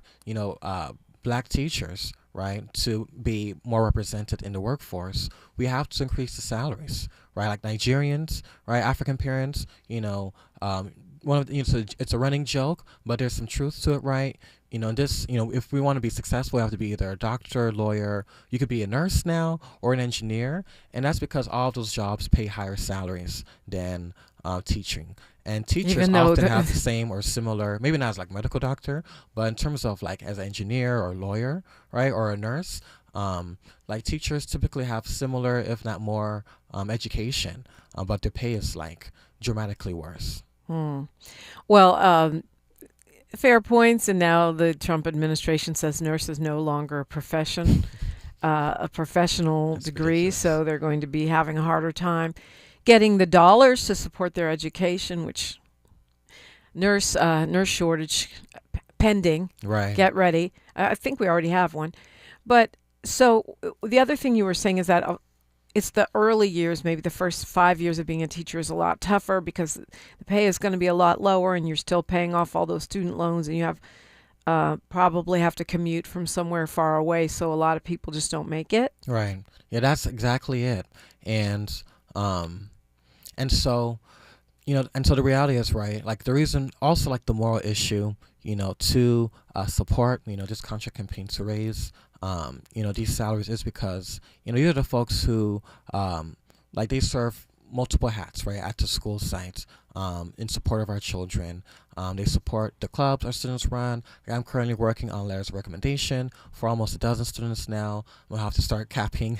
black teachers, right, to be more represented in the workforce, we have to increase the salaries, right? Like Nigerians, right, African parents, one of the, it's a running joke, but there's some truth to it, right? If we want to be successful, we have to be either a doctor, lawyer, you could be a nurse now, or an engineer, and that's because all of those jobs pay higher salaries than teaching. And teachers often have the same or similar, maybe not as like medical doctor, but in terms of like as an engineer or lawyer, right, or a nurse, like teachers typically have similar, if not more, education, but their pay is like dramatically worse. Well, fair points. And now the Trump administration says nurse is no longer a profession, a professional degree. Ridiculous. So they're going to be having a harder time getting the dollars to support their education, which nurse shortage pending. Right. Get ready. I think we already have one. But so the other thing you were saying is that it's the early years, maybe the first 5 years of being a teacher is a lot tougher because the pay is going to be a lot lower and you're still paying off all those student loans and you have probably have to commute from somewhere far away. So a lot of people just don't make it. Right. Yeah, that's exactly it. And so, the reality is, right, like the reason also like the moral issue, to support, this contract campaign to raise these salaries is because, these are the folks who, like they serve multiple hats, right, at the school site in support of our children. They support the clubs our students run. I'm currently working on letters of recommendation for almost a dozen students now. I'm going to have to start capping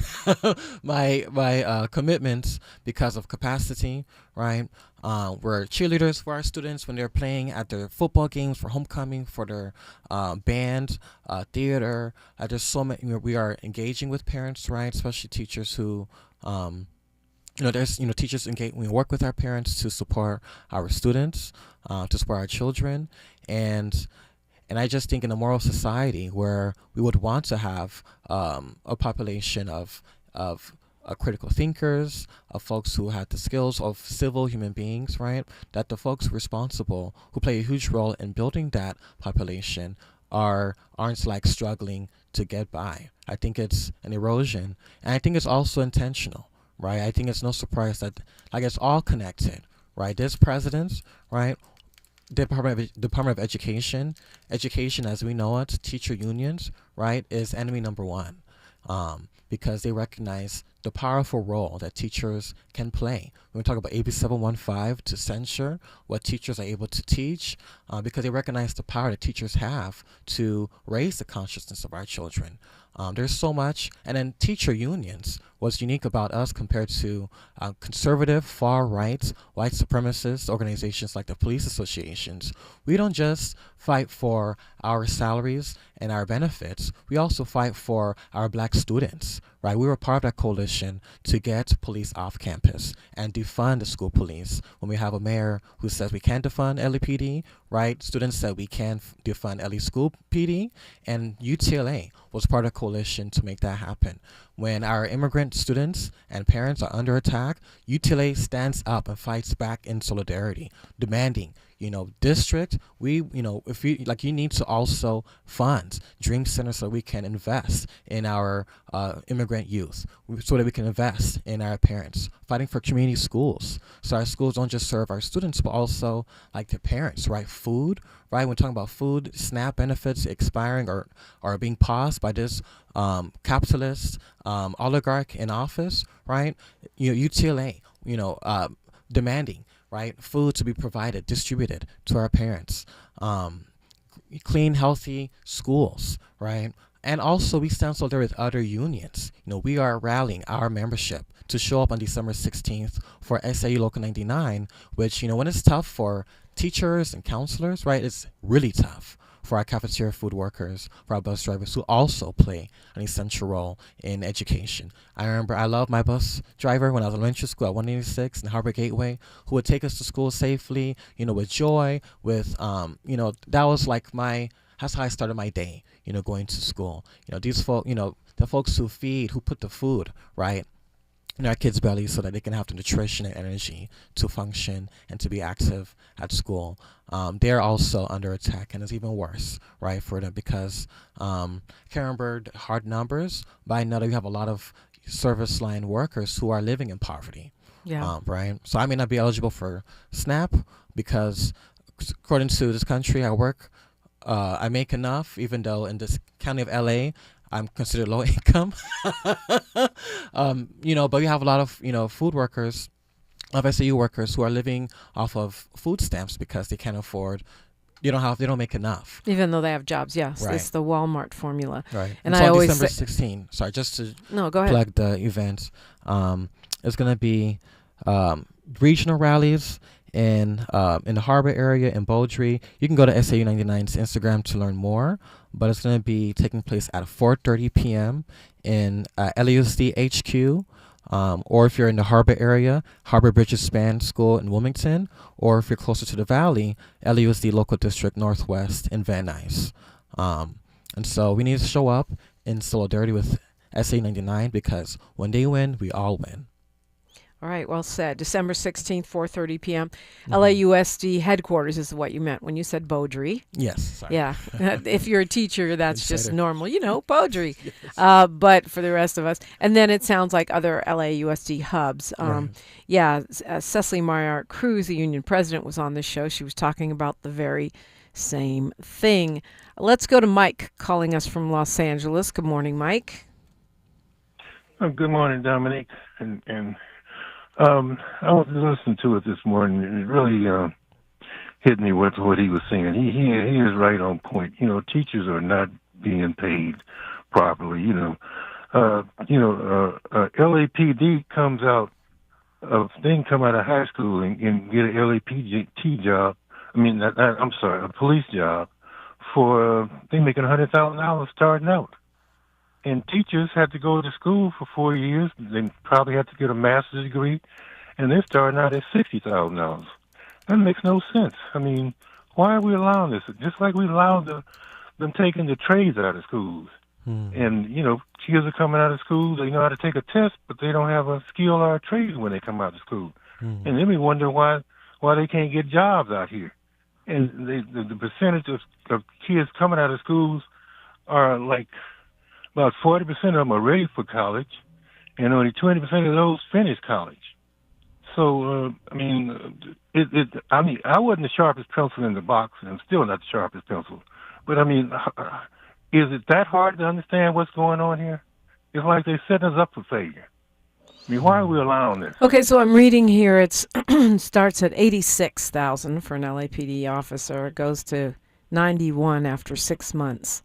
my commitments because of capacity, right? We're cheerleaders for our students when they're playing at their football games, for homecoming, for their band, theater. There's so many. We are engaging with parents, right? Especially teachers who, there's teachers engage. We work with our parents to support our students, to support our children, and I just think in a moral society where we would want to have a population of critical thinkers, of folks who have the skills of civil human beings, right? That the folks responsible who play a huge role in building that population aren't like struggling to get by. I think it's an erosion, and I think it's also intentional, right? I think it's no surprise that it's all connected, right? This president, right? Department of Education as we know it, teacher unions, right, is enemy number one, because they recognize the powerful role that teachers can play. When we talk about AB 715 to censure what teachers are able to teach, because they recognize the power that teachers have to raise the consciousness of our children. There's so much. And then teacher unions, what's unique about us compared to conservative, far-right, white supremacist organizations like the police associations, we don't just fight for our salaries and our benefits, we also fight for our black students, right? We were part of that coalition to get police off campus and defund the school police. When we have a mayor who says we can't defund LAPD, right? Students said we can defund LA school PD, and UTLA was part of the coalition to make that happen. When our immigrant students and parents are under attack, UTLA stands up and fights back in solidarity, demanding, district, if you need to also fund Dream Center so we can invest in our immigrant youth, so that we can invest in our parents, fighting for community schools, so our schools don't just serve our students, but also their parents, right? Food, right? When talking about food, SNAP benefits expiring or being paused by this capitalist oligarch in office, right? UTLA, demanding, right, food to be provided, distributed to our parents, clean, healthy schools, right? And also we stand solidarity with other unions. We are rallying our membership to show up on December 16th for SAU Local 99, which, when it's tough for teachers and counselors, right, it's really tough for our cafeteria food workers, for our bus drivers who also play an essential role in education. I remember I loved my bus driver when I was in elementary school at 186 in Harbor Gateway, who would take us to school safely, with joy, with, that was that's how I started my day, going to school. These folks, the folks who feed, who put the food, right, in our kids' bellies so that they can have the nutrition and energy to function and to be active at school. They're also under attack, and it's even worse, right, for them because I can't remember the hard numbers, but I know that we have a lot of service line workers who are living in poverty. Yeah. Right. So I may not be eligible for SNAP because, according to this country I work, I make enough, even though in this county of LA, I'm considered low income. But we have a lot of, food workers, of SAU workers who are living off of food stamps because they can't afford, they don't make enough. Even though they have jobs, yes. Right. It's the Walmart formula. Right. And so I on always December 16, sorry, just to go ahead. plug the event, it's going to be regional rallies in the Harbor area in Beaudry. You can go to SAU 99's Instagram to learn more, but it's going to be taking place at 4:30 p.m. in LAUSD HQ, or if you're in the Harbor area, Harbor Bridges Span School in Wilmington, or if you're closer to the Valley, LAUSD Local District Northwest in Van Nuys. And so we need to show up in solidarity with SAU 99 because when they win, we all win. All right, well said. December 16th, 4:30 p.m. LAUSD headquarters is what you meant when you said Beaudry. Yes. Sorry. Yeah. If you're a teacher, that's just normal, Beaudry. Yes. But for the rest of us, and then it sounds like other LAUSD hubs. Right. Yeah, Cecily Mariart Cruz, the union president, was on this show. She was talking about the very same thing. Let's go to Mike calling us from Los Angeles. Good morning, Mike. Good morning, Dominique. And I was listening to it this morning. It really hit me with what he was saying. He is right on point. Teachers are not being paid properly. LAPD comes out of they can come out of high school and get an LAPD job. A police job for they making $100,000 starting out. And teachers had to go to school for 4 years. They probably have to get a master's degree, and they're starting out at $60,000. That makes no sense. Why are we allowing this? Just like we allowed them taking the trades out of schools. And, kids are coming out of school, they know how to take a test, but they don't have a skill or a trade when they come out of school. And then we wonder why they can't get jobs out here. And the percentage of kids coming out of schools are like about 40% of them are ready for college, and only 20% of those finish college. So, I wasn't the sharpest pencil in the box, and I'm still not the sharpest pencil. But, is it that hard to understand what's going on here? It's like they're setting us up for failure. Why are we allowing this? Okay, so I'm reading here. It starts at $86,000 for an LAPD officer. It goes to $91,000 after 6 months.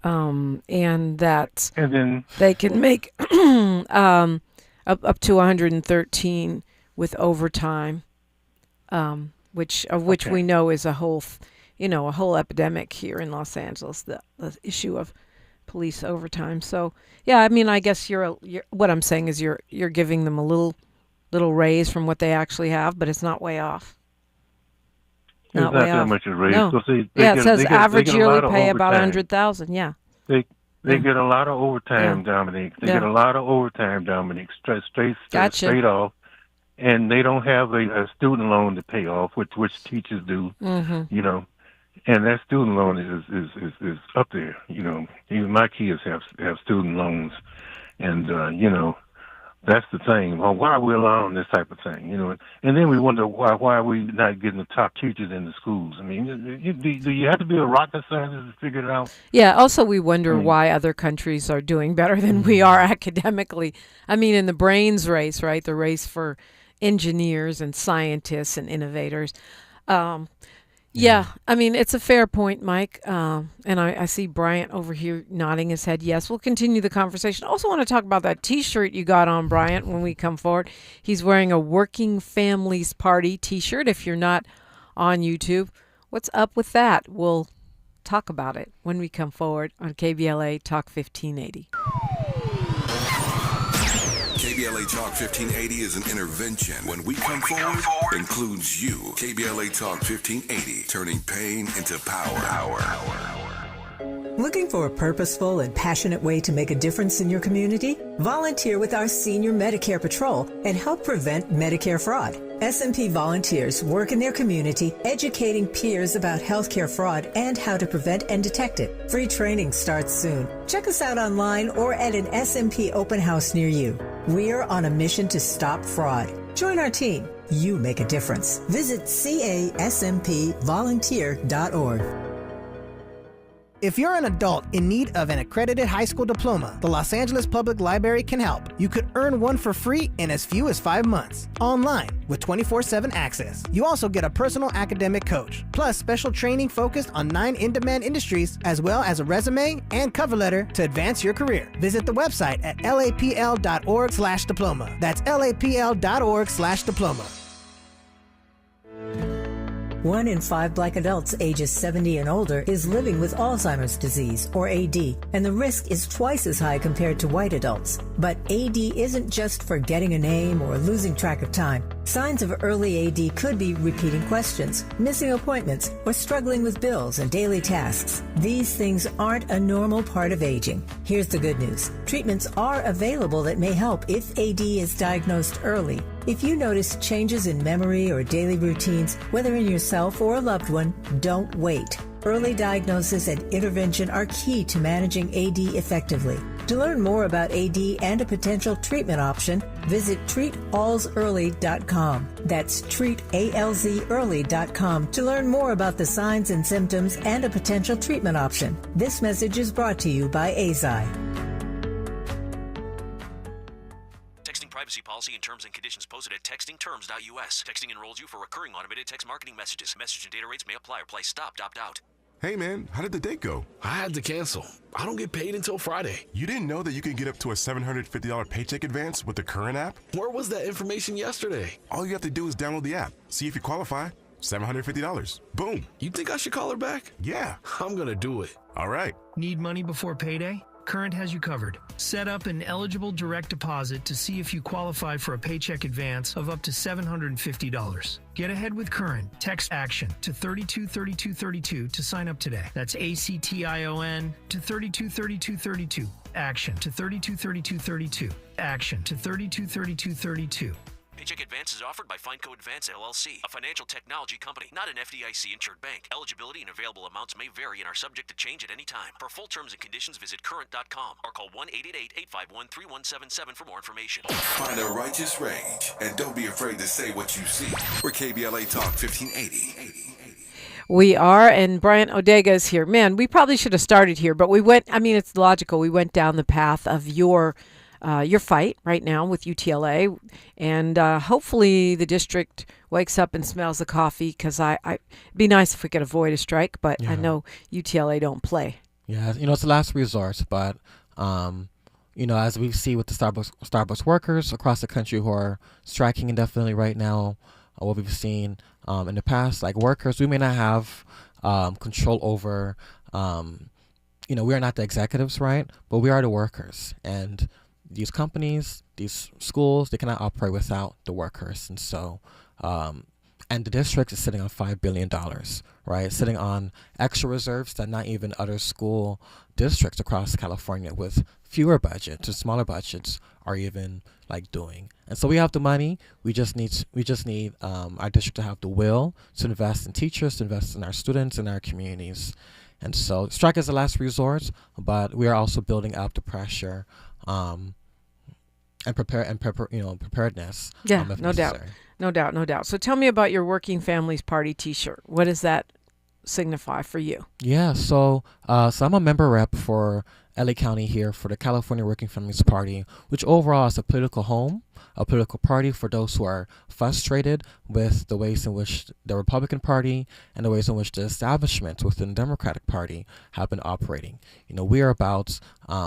And then they can make up to $113,000 with overtime, which we know is a whole epidemic here in Los Angeles. The issue of police overtime. So yeah, I guess you're what I'm saying is you're giving them a little raise from what they actually have, but it's not way off. Not that much a raise. No. It says average yearly pay about $100,000. Yeah. They get a lot of overtime, Dominique. They get a lot of overtime, Dominique, straight off, and they don't have a student loan to pay off, which teachers do. Mm-hmm. And that student loan is up there. Even my kids have student loans, and that's the thing. Well, why are we allowing this type of thing? And then we wonder why are we not getting the top teachers in the schools? Do you have to be a rocket scientist to figure it out? Yeah. Also, we wonder why other countries are doing better than we are academically. In the brains race, right? The race for engineers and scientists and innovators. Yeah, it's a fair point, Mike. And I see Bryant over here nodding his head. Yes, we'll continue the conversation. I also want to talk about that T-shirt you got on, Bryant, when we come forward. He's wearing a Working Families Party T-shirt. If you're not on YouTube, what's up with that? We'll talk about it when we come forward on KBLA Talk 1580. KBLA Talk 1580 is an intervention. When we come forward, includes you. KBLA Talk 1580, turning pain into power. Looking for a purposeful and passionate way to make a difference in your community? Volunteer with our Senior Medicare Patrol and help prevent Medicare fraud. SMP volunteers work in their community educating peers about healthcare fraud and how to prevent and detect it. Free training starts soon. Check us out online or at an SMP open house near you. We're on a mission to stop fraud. Join our team. You make a difference. Visit caspvolunteer.org. If you're an adult in need of an accredited high school diploma, the Los Angeles Public Library can help. You could earn one for free in as few as 5 months, online with 24/7 access. You also get a personal academic coach, plus special training focused on 9 in-demand industries, as well as a resume and cover letter to advance your career. Visit the website at lapl.org/diploma. That's lapl.org/diploma. 1 in 5 Black adults ages 70 and older is living with Alzheimer's disease, or AD, and the risk is twice as high compared to white adults. But AD isn't just forgetting a name or losing track of time. Signs of early AD could be repeating questions, missing appointments, or struggling with bills and daily tasks. These things aren't a normal part of aging. Here's the good news. Treatments are available that may help if AD is diagnosed early. If you notice changes in memory or daily routines, whether in yourself or a loved one, don't wait. Early diagnosis and intervention are key to managing AD effectively. To learn more about AD and a potential treatment option, visit treatalsearly.com. That's treatalzearly.com to learn more about the signs and symptoms and a potential treatment option. This message is brought to you by AZI. Texting privacy policy and terms and conditions posted at textingterms.us. Texting enrolls you for recurring automated text marketing messages. Message and data rates may apply or price stopped, opt out. Hey man, how did the date go? I had to cancel. I don't get paid until Friday. You didn't know that you can get up to a $750 paycheck advance with the Current app? Where was that information yesterday? All you have to do is download the app, see if you qualify. $750. Boom. You think I should call her back? Yeah. I'm gonna do it. All right. Need money before payday? Current has you covered. Set up an eligible direct deposit to see if you qualify for a paycheck advance of up to $750. Get ahead with Current. Text ACTION to 323232 to sign up today. That's ACTION to 323232. ACTION to 323232. ACTION to 323232. Paycheck advance is offered by FindCo Advance LLC, a financial technology company, not an FDIC-insured bank. Eligibility and available amounts may vary and are subject to change at any time. For full terms and conditions, visit current.com or call 1-888-851-3177 for more information. Find a righteous rage and don't be afraid to say what you see. We're KBLA Talk 1580. We are, and Bryant Odega is here. Man, we probably should have started here, but it's logical. We went down the path of your fight right now with UTLA, and hopefully the district wakes up and smells the coffee, because it'd be nice if we could avoid a strike, but I know UTLA don't play. Yeah, it's the last resort, but as we see with the Starbucks workers across the country who are striking indefinitely right now, what we've seen in the past, like workers, we may not have control over, we are not the executives, right? But we are the workers, and these companies, these schools, they cannot operate without the workers. And so, and the district is sitting on $5 billion, right? Sitting on extra reserves that not even other school districts across California with fewer budgets or smaller budgets are even doing. And so we have the money. We just need our district to have the will to invest in teachers, to invest in our students and our communities. And so strike is the last resort, but we are also building up the pressure and preparedness. Yeah, if no doubt. necessary. No doubt. So tell me about your Working Families Party T-shirt. What does that signify for you? Yeah, so I'm a member rep for LA County here for the California Working Families Party, which overall is a political home, a political party for those who are frustrated with the ways in which the Republican Party and the ways in which the establishment within the Democratic Party have been operating. We are about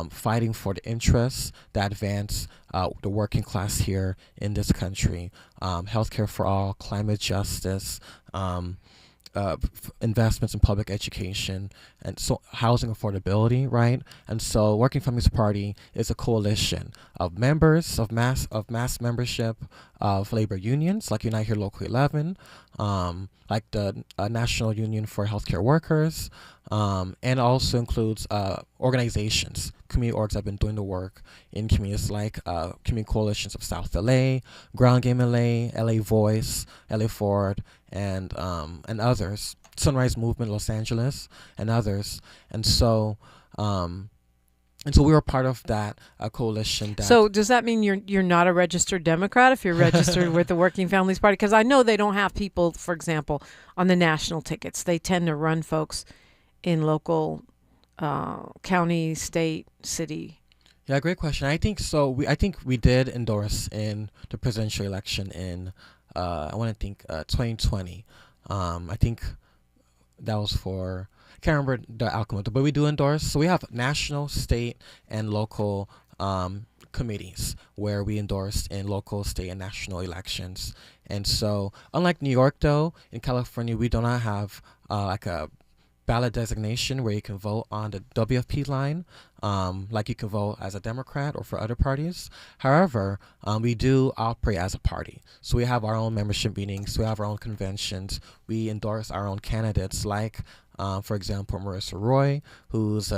fighting for the interests that advance the working class here in this country, healthcare for all, climate justice, investments in public education, and so housing affordability, right? And so Working Families Party is a coalition of members, of mass membership of labor unions like Unite Here Local 11, like the National Union for Healthcare Workers, and also includes organizations, community orgs that have been doing the work in communities like community coalitions of South LA, Ground Game LA, LA Voice, LA Forward, and others, Sunrise Movement Los Angeles, and others. And so we were part of that coalition. So does that mean you're not a registered Democrat if you're registered with the Working Families Party? Because I know they don't have people, for example, on the national tickets. They tend to run folks in local county, state, city. Yeah, great question. I think so. I think we did endorse in the presidential election in 2020. I think that was for, I can't remember the outcome of it, but we do endorse. So we have national, state, and local committees where we endorse in local, state, and national elections. And so, unlike New York, though, in California, we do not have like a ballot designation where you can vote on the WFP line, like you can vote as a Democrat or for other parties. However, we do operate as a party. So we have our own membership meetings, we have our own conventions, we endorse our own candidates like, for example, Marissa Roy, who's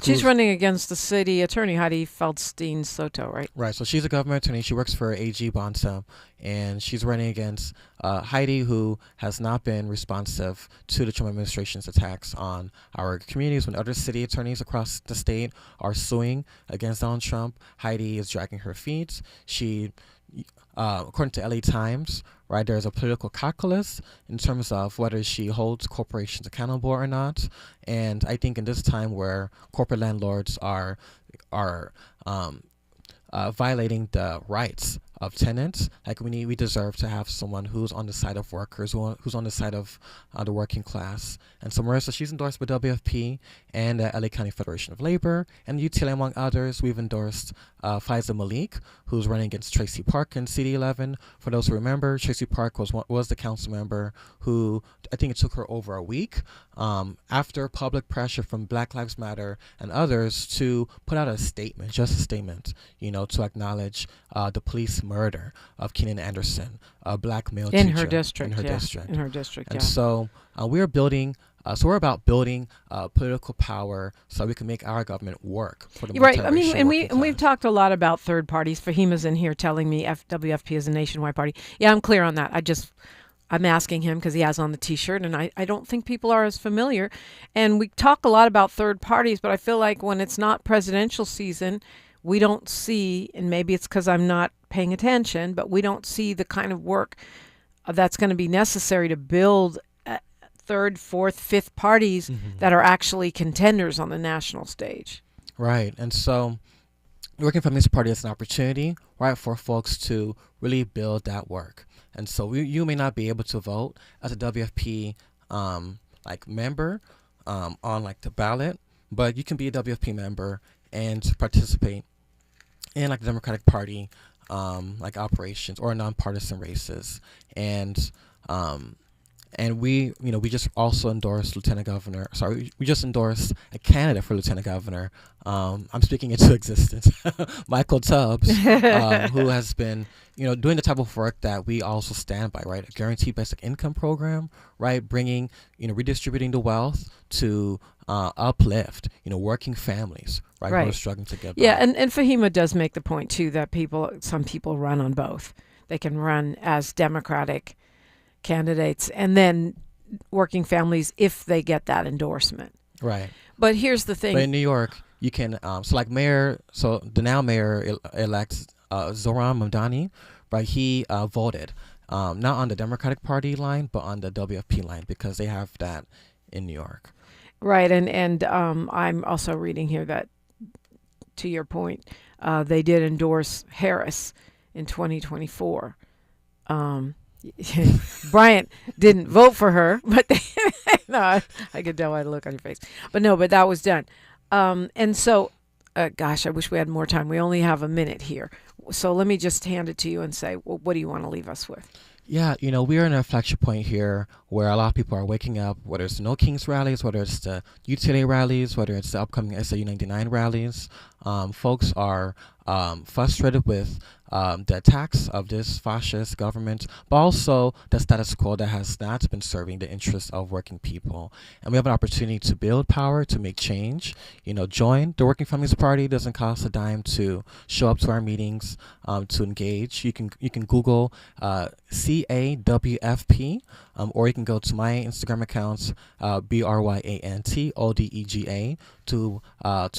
she's running against the city attorney, Heidi Feldstein Soto, right? Right. So she's a government attorney. She works for AG Bonta, and she's running against Heidi, who has not been responsive to the Trump administration's attacks on our communities. When other city attorneys across the state are suing against Donald Trump, Heidi is dragging her feet. She, according to LA Times, right, there's a political calculus in terms of whether she holds corporations accountable or not. And I think in this time where corporate landlords are violating the rights of tenants. Like we deserve to have someone who's on the side of workers, who's on the side of the working class. And so Marissa, she's endorsed by WFP and the LA County Federation of Labor and UTLA, among others. We've endorsed Faiza Malik, who's running against Tracy Park in CD11. For those who remember, Tracy Park was the council member who, I think it took her over a week after public pressure from Black Lives Matter and others to put out a statement, just a statement, to acknowledge the police murder of Keenan Anderson, a black male teacher. In her district. And so we're building, we're about building political power so we can make our government work for the right. I mean, and we've talked a lot about third parties. Fahima's in here telling me WFP is a nationwide party. Yeah, I'm clear on that. I'm asking him because he has on the T-shirt, and I don't think people are as familiar. And we talk a lot about third parties, but I feel like when it's not presidential season, we don't see, and maybe it's because I'm not paying attention, but we don't see the kind of work that's going to be necessary to build third, fourth, fifth parties that are actually contenders on the national stage. Right. And so the Working Families Party is an opportunity, right, for folks to really build that work. And so you may not be able to vote as a WFP member on the ballot, but you can be a WFP member and participate in the Democratic Party operations or nonpartisan races. And we just also endorsed we just endorsed a candidate for Lieutenant Governor. I'm speaking into existence, Michael Tubbs, who has been, doing the type of work that we also stand by, right? A guaranteed basic income program, right? Bringing, redistributing the wealth to uplift, working families, right? Who are struggling to get by. Yeah, and Fahima does make the point, too, that some people run on both. They can run as Democratic candidates and then working families if they get that endorsement. Right. But here's the thing. But in New York, you can, the now mayor-elect Zohran Mamdani, right, he voted not on the Democratic Party line, but on the WFP line because they have that in New York. Right, and I'm also reading here that, to your point, they did endorse Harris in 2024. Bryant didn't vote for her, but no, I could tell by the look on your face. But that was done. And so, gosh, I wish we had more time. We only have a minute here. So let me just hand it to you and say, well, what do you want to leave us with? Yeah, we are in an inflection point here where a lot of people are waking up, whether it's the No Kings rallies, whether it's the UTLA rallies, whether it's the upcoming SAU 99 rallies. Folks are frustrated with the attacks of this fascist government, but also the status quo that has not been serving the interests of working people. And we have an opportunity to build power, to make change. Join the Working Families Party. It doesn't cost a dime to show up to our meetings, to engage. You can Google CAWFP, or you can go to my Instagram accounts, BRYANT ODEGA, to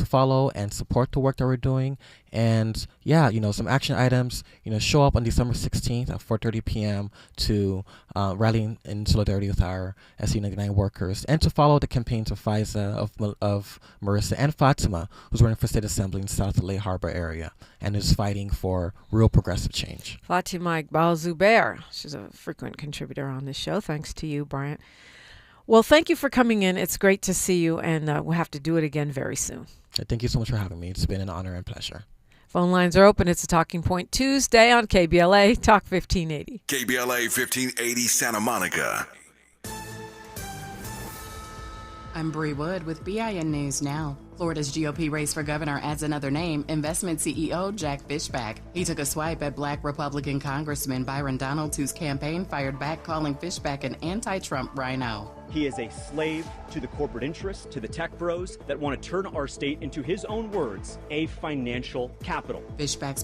follow and support the work that we're doing. And some action items, show up on December 16th at 4:30 p.m. to rally in solidarity with our SU99 workers, and to follow the campaigns of Faiza, of Marissa, and Fatima, who's running for state assembly in South LA Harbor area and is fighting for real progressive change. Fatima Iqbal Zubair, she's a frequent contributor on this show. Thanks to you, Bryant. Well, thank you for coming in. It's great to see you, and we'll have to do it again very soon. Thank you so much for having me. It's been an honor and pleasure. Phone lines are open. It's a Talking Point Tuesday on KBLA Talk 1580. KBLA 1580 Santa Monica. I'm Bree Wood with BIN News Now. Florida's GOP race for governor adds another name, investment CEO Jack Fishback. He took a swipe at Black Republican Congressman Byron Donalds, whose campaign fired back, calling Fishback an anti-Trump rhino. He is a slave to the corporate interests, to the tech bros that want to turn our state into his own words, a financial capital. Fishback's